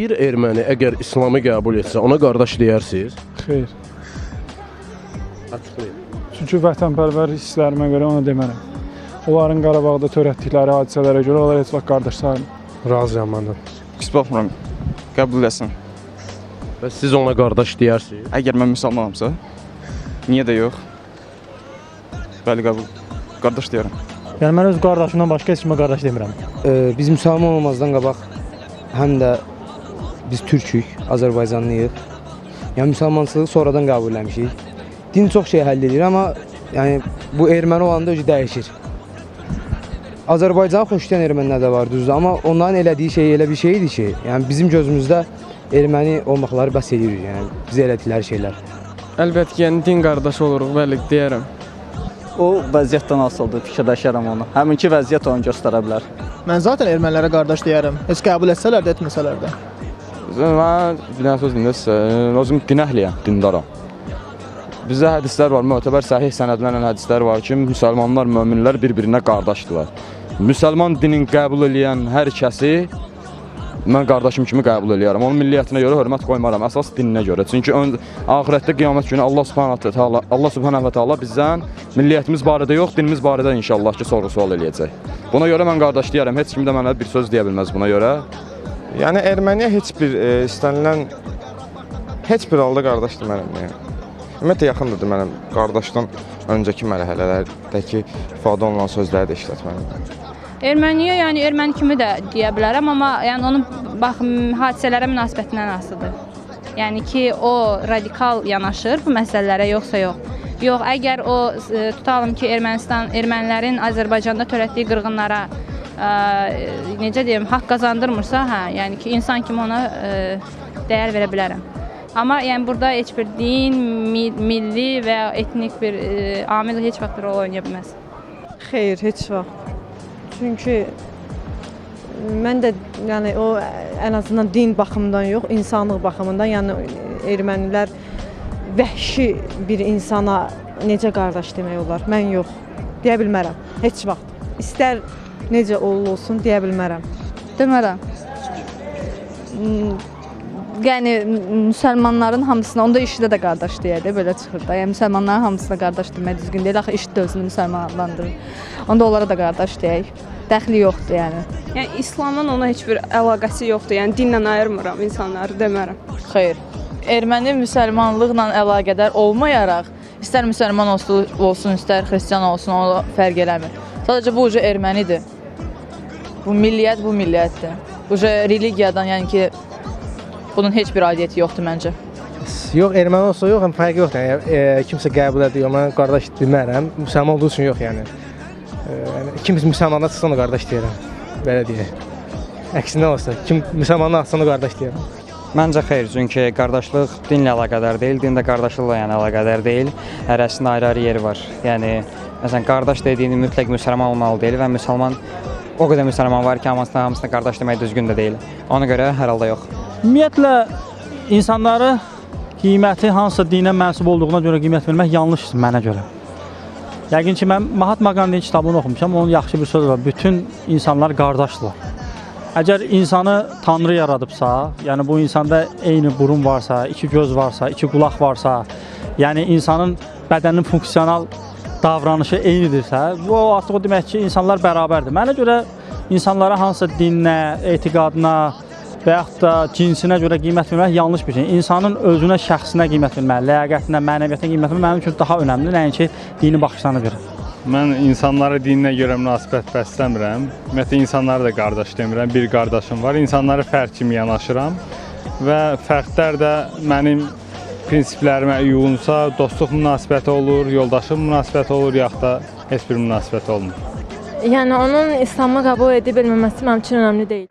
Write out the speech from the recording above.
bir erməni əgər İslamı qəbul etsə, ona qardaş deyərsiniz? Xeyr. Açıqlayın. Çünki vətənpərvər hisslərimə görə ona demərəm. Onların Qarabağda törətdikləri hadisələrə görə onlar heç vaxt qardaş sayılmır. Razıyam məndən. Pis baxmıram. Qəbul eləsin. Və siz ona qardaş deyərsiniz? Əgər mən müsəlmanamsa, niyə də yox? Bəli, qəbul. Qardaş deyərəm. Yəni mən öz qardaşımdan başqa heç kimə qardaş demirəm. Biz müsəlman olmazdan qabaq həm də biz türkük, Azərbaycanlıyıq. Yəni müsəlmançılığı sonradan qəbul etmişik. Din çox şey həll edir, amma yəni bu erməni olanda özü dəyişir. Azərbaycanı xoşlayan ermənilər də var, düzdür, amma onların elədiyi şey elə bir şey idi ki, yəni bizim gözümüzdə erməni olmaqları bəs edir, yəni bizə elədikləri şeylər. Əlbəttə ki, yəni din qardaşı oluruq, bəli, deyərəm. O vəziyyətdən asılıdır, fikirləşərəm onu. Həminki vəziyyət onu göstərə bilər. Mən zaten ermənilərə qardaş deyərəm. Heç qəbul etsələr də, etməsələr də. Mən bir dənə söz dinləsə, özüm din əhliyəm, dindaram. Bizdə hədislər var, mötəbər səhih sənədlərlə hədislər var ki, müsəlmanlar, möminlər bir-birinə qardaşdırlar. Müsəlman dinin qəbul edən hər kəsi mən qardaşım kimi qəbul edirəm. Onun milliyyətinə görə hörmət qoymaram, əsas dininə görə. Çünki axirətdə qiyamət günü Allah Subhanahu va Taala bizdən milliyyətimiz barədə yox, dinimiz barədə inşallah ki, sorğu-sual eləyəcək. Buna görə mən qardaş deyərəm, heç kim də mənə bir söz deyə bilməz buna görə. Yəni erməniyə heç bir istənilən heç bir halda qardaş demərəm. Yəni. Ümumiyyətlə yaxındır mənə qardaşdan öncəki mərhələlərdəki ifadə olunan sözləri də işlətməliyəm. Erməniyə, yəni erməni kimi də deyə bilərəm, amma yəni onun hadisələrə münasibətindən asılıdır. Yəni ki, o radikal yanaşır bu məsələlərə, yoxsa yox. Yox, əgər o tutalım ki, ermənilərin Azərbaycanda törətdiyi qırğınlara necə deyim, haqq qazandırmırsa, hə, yəni ki, insan kimi ona dəyər verə bilərəm. Amma yəni burada heç bir din, milli və ya etnik bir amil heç vaxt rol oynaya bilməz. Xeyr, heç vaxt. Çünki mən də yəni o ən azından din baxımından yox, insanlıq baxımından, yəni ermənilər vəhşi bir insana necə qardaş demək olar? Mən yox, deyə bilmərəm, heç vaxt. İstər necə olsun, deyə bilmərəm. Demərəm. Yəni müsəlmanların hamısına, onda işdə də qardaş deyədir, belə çıxır da. Yəni müsəlmanların hamısına qardaş demək düzgün deyil, axı işdə özünü müsəlman adlandırır. Onda onlara da qardaş deyək. Dəxli yoxdur yəni. Yəni İslamın ona heç bir əlaqəsi yoxdur. Yəni dinlə ayırmıram insanları, demərəm. Xeyr. Erməni müsəlmanlıqla əlaqədar olmayaraq, istər müsəlman olsun, istər xristian olsun, o fərq eləmir. Sadəcə bu ucu ermənidir. Bu milliyyət bu milliyyətdir. Ucu religiyadan, yəni ki, bunun heç bir aidiyyəti yoxdur məncə. Yox, erməni olsa yox, fərqi yoxdur. Yəni, kimsə qəbul edir, mən qardaş demərəm. Müsəlman olduğu üçün yox yəni. Kim müsəlmandan çıxsa ona qardaş deyərəm, belə deyək. Əksinə olsa, kim müsəlmandan çıxsa ona qardaş deyərəm. Məncə xeyr, çünki qardaşlıq dinlə əlaqədar deyil, din də qardaşlıqla yəni əlaqədar deyil. Hərəsində ayrı-ayrı yeri var. Yəni, məsələn, qardaş dediyini mütləq müsəlman olmalı deyil və müsəlman o qədər müsəlman var ki, hamısına qardaş demək düzgün də deyil. Ona görə hər halda yox. Ümumiyyətlə, insanları qiyməti hansısa dinə mənsub olduğuna görə qiymət vermək yanlışdır mənə görə. Yəqin ki, mən Mahatma Gandhi'nin kitabını oxumuşam, onun yaxşı bir söz var, bütün insanlar qardaşdırlar. Əgər insanı Tanrı yaradıbsa, yəni bu insanda eyni burun varsa, iki göz varsa, iki qulaq varsa, yəni insanın bədəninin funksional davranışı eynidirsə, bu artıq o demək ki, insanlar bərabərdir. Mənə görə insanlara hansısa dininə, etiqadına və yaxud da cinsinə görə qiymət vermək yanlış bir şey. İnsanın özünə, şəxsinə qiymət vermək, ləyaqətinə, mənəviyyətinə qiymət vermək mənim üçün daha önəmli, nəinki dini baxışlarına görə. Mən insanlara dininə görə münasibət bəsləmirəm. Ümumiyyətlə, insanlara da qardaş demirəm, bir qardaşım var. İnsanlara fərq kimi yanaşıram və fərqlər də mənim prinsiplərimə uyğunsa, dostluq münasibəti olur, yoldaşlıq münasibəti olur, yaxud da heç bir münasibət olmur. Yəni onun İslamı qəbul edib bilməməsi mənim üçün önəmli deyil.